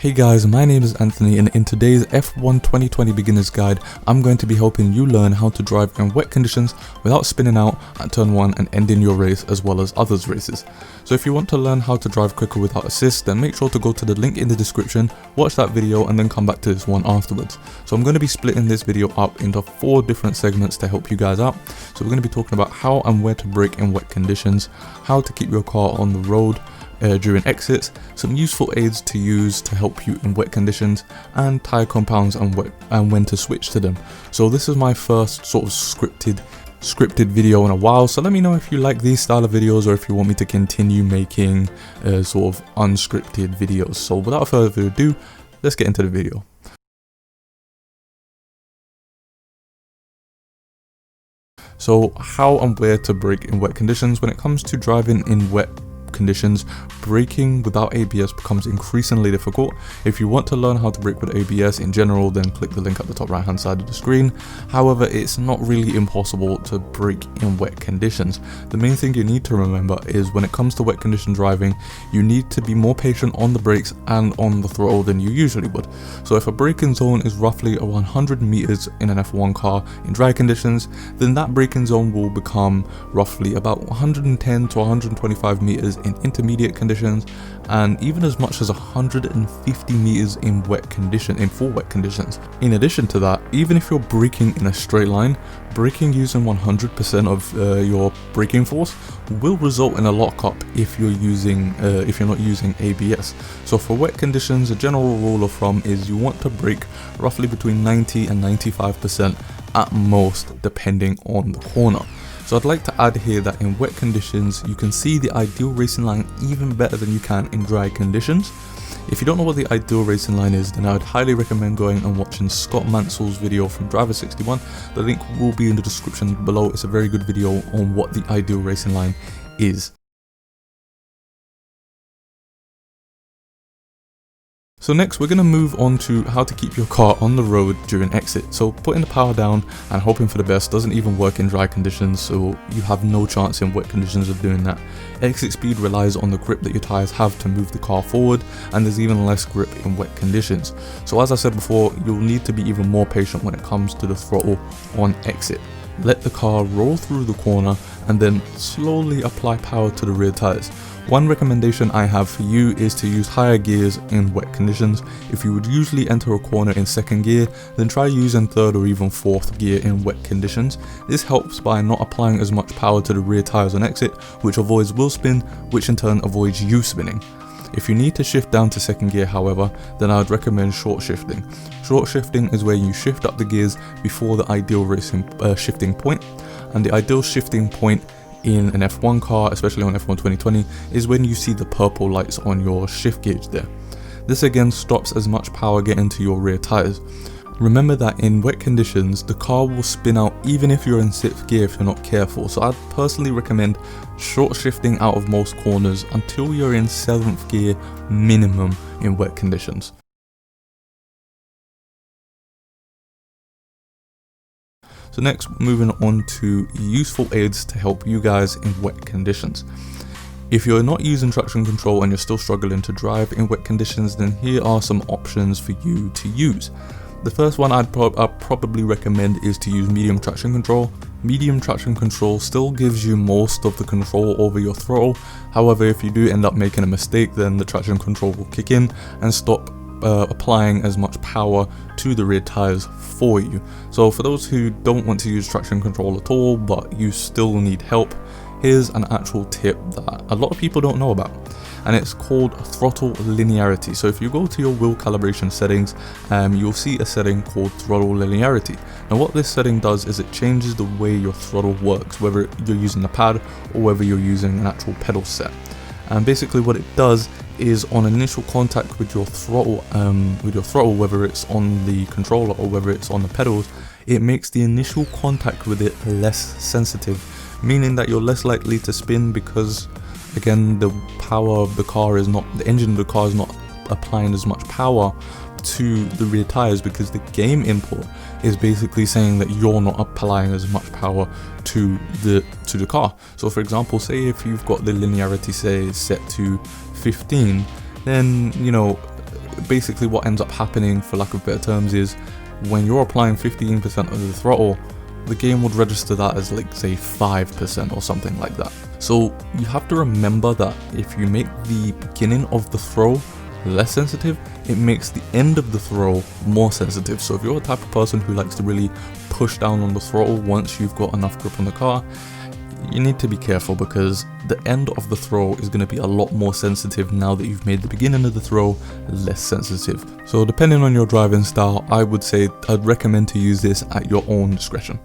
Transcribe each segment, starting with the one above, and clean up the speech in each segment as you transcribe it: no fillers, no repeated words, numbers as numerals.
Hey guys, my name is Anthony, and in today's F1 2020 Beginner's Guide, I'm going to be helping you learn how to drive in wet conditions without spinning out at turn 1 and ending your race as well as others' races. So if you want to learn how to drive quicker without assist, then make sure to go to the link in the description, watch that video and then come back to this one afterwards. So I'm going to be splitting this video up into 4 different segments to help you guys out. So we're going to be talking about how and where to brake in wet conditions, how to keep your car on the road during exits, some useful aids to use to help you in wet conditions, and tyre compounds and when to switch to them. So this is my first sort of scripted video in a while, so let me know if you like these style of videos or if you want me to continue making sort of unscripted videos. So without further ado, let's get into the video. So how and where to brake in wet conditions. When it comes to driving in wet conditions, braking without ABS becomes increasingly difficult. If you want to learn how to brake with ABS in general, then click the link at the top right hand side of the screen. However, it's not really impossible to brake in wet conditions. The main thing you need to remember is when it comes to wet condition driving, you need to be more patient on the brakes and on the throttle than you usually would. So if a braking zone is roughly 100 meters in an F1 car in dry conditions, then that braking zone will become roughly about 110 to 125 meters in intermediate conditions, and even as much as 150 meters in full wet conditions. In addition to that, even if you're braking in a straight line, braking using 100% of your braking force will result in a lockup if you're not using ABS. So for wet conditions, a general rule of thumb is you want to brake roughly between 90 and 95% at most, depending on the corner. So I'd like to add here that in wet conditions, you can see the ideal racing line even better than you can in dry conditions. If you don't know what the ideal racing line is, then I would highly recommend going and watching Scott Mansell's video from Driver 61. The link will be in the description below. It's a very good video on what the ideal racing line is. So next we're going to move on to how to keep your car on the road during exit. So putting the power down and hoping for the best doesn't even work in dry conditions, so you have no chance in wet conditions of doing that. Exit speed relies on the grip that your tyres have to move the car forward, and there's even less grip in wet conditions. So as I said before, you'll need to be even more patient when it comes to the throttle on exit. Let the car roll through the corner and then slowly apply power to the rear tyres. One recommendation I have for you is to use higher gears in wet conditions. If you would usually enter a corner in 2nd gear, then try using 3rd or even 4th gear in wet conditions. This helps by not applying as much power to the rear tyres on exit, which avoids wheel spin, which in turn avoids you spinning. If you need to shift down to 2nd gear, however, then I would recommend short shifting. Short shifting is where you shift up the gears before the ideal racing shifting point, and the ideal shifting point in an F1 car, especially on F1 2020, is when you see the purple lights on your shift gauge there. This again stops as much power getting to your rear tyres. Remember that in wet conditions, the car will spin out even if you're in 6th gear if you're not careful, so I'd personally recommend short shifting out of most corners until you're in 7th gear minimum in wet conditions. So next, moving on to useful aids to help you guys in wet conditions. If you're not using traction control and you're still struggling to drive in wet conditions, then here are some options for you to use. The first one I'd probably recommend is to use medium traction control. Medium traction control still gives you most of the control over your throttle. However, if you do end up making a mistake, then the traction control will kick in and stop applying as much power to the rear tires for you. So for those who don't want to use traction control at all but you still need help, here's an actual tip that a lot of people don't know about, and it's called throttle linearity. So if you go to your wheel calibration settings, you'll see a setting called throttle linearity. Now what this setting does is it changes the way your throttle works, whether you're using the pad or whether you're using an actual pedal set. And basically what it does is on initial contact with your throttle, whether it's on the controller or whether it's on the pedals, it makes the initial contact with it less sensitive, meaning that you're less likely to spin because, again, the engine of the car is not applying as much power to the rear tires, because the game input is basically saying that you're not applying as much power to the car. So for example, say if you've got the linearity set to 15, then basically what ends up happening, for lack of better terms, is when you're applying 15% of the throttle, the game would register that as like say 5% or something like that. So you have to remember that if you make the beginning of the throw less sensitive, it makes the end of the throw more sensitive. So if you're the type of person who likes to really push down on the throttle once you've got enough grip on the car, you need to be careful, because the end of the throw is going to be a lot more sensitive now that you've made the beginning of the throw less sensitive. So depending on your driving style, I would say I'd recommend to use this at your own discretion.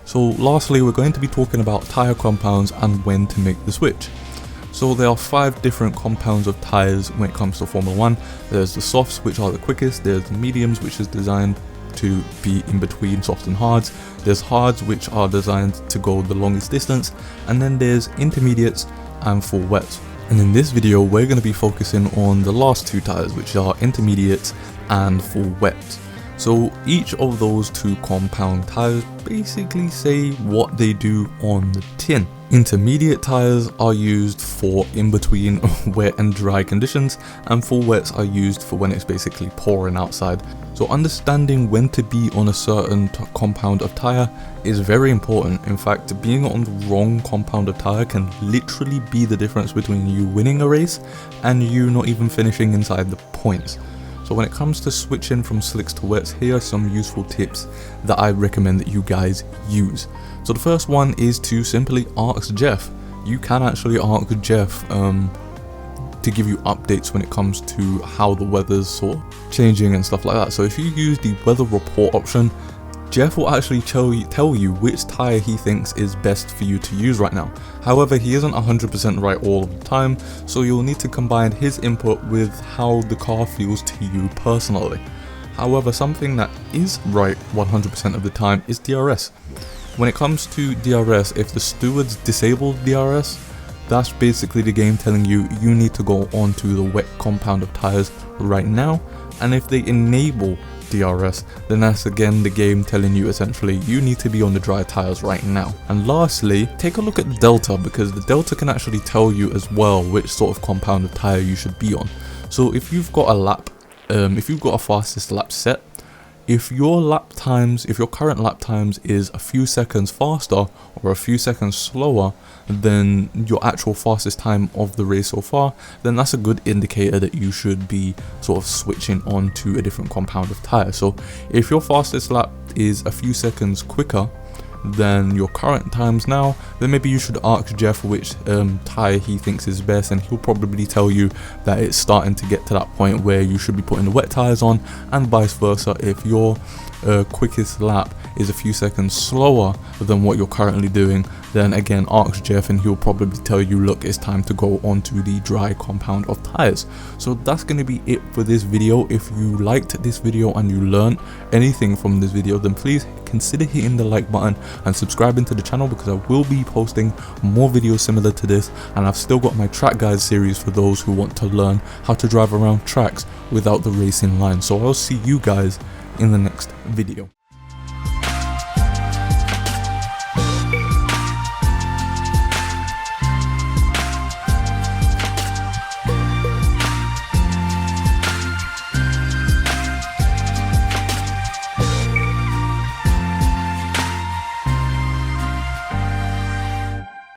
So lastly, we're going to be talking about tyre compounds and when to make the switch. So there are 5 different compounds of tyres when it comes to Formula 1. There's the softs, which are the quickest. There's the mediums, which is designed to be in between softs and hards. There's hards, which are designed to go the longest distance, and then there's intermediates and full wets. And in this video, we're going to be focusing on the last 2 tyres, which are intermediates and full wets. So each of those 2 compound tyres basically say what they do on the tin. Intermediate tyres are used for in between wet and dry conditions, and full wets are used for when it's basically pouring outside. So understanding when to be on a certain compound of tyre is very important. In fact, being on the wrong compound of tyre can literally be the difference between you winning a race and you not even finishing inside the points. So when it comes to switching from slicks to wets, here are some useful tips that I recommend that you guys use. So the first one is to simply ask Jeff. You can actually ask Jeff to give you updates when it comes to how the weather's sort of changing and stuff like that. So if you use the weather report option, Jeff will actually tell you which tyre he thinks is best for you to use right now. However, he isn't 100% right all of the time, so you'll need to combine his input with how the car feels to you personally. However, something that is right 100% of the time is DRS. When it comes to DRS, if the stewards disable DRS, that's basically the game telling you you need to go onto the wet compound of tyres right now, and if they enable DRS, then that's again the game telling you essentially you need to be on the dry tyres right now. And lastly, take a look at the delta, because the delta can actually tell you as well which sort of compound of tyre you should be on. So if you've got a lap, if you've got a fastest lap set, if your current lap times is a few seconds faster or a few seconds slower than your actual fastest time of the race so far, then that's a good indicator that you should be sort of switching on to a different compound of tyre. So if your fastest lap is a few seconds quicker than your current times now, then maybe you should ask Jeff which tyre he thinks is best, and he'll probably tell you that it's starting to get to that point where you should be putting the wet tyres on, and vice versa. If your quickest lap is a few seconds slower than what you're currently doing, then again ask Jeff and he'll probably tell you, look, it's time to go onto the dry compound of tyres. So that's going to be it for this video. If you liked this video and you learned anything from this video, then please consider hitting the like button and subscribing to the channel, because I will be posting more videos similar to this, and I've still got my track guide series for those who want to learn how to drive around tracks without the racing line. So I'll see you guys in the next video.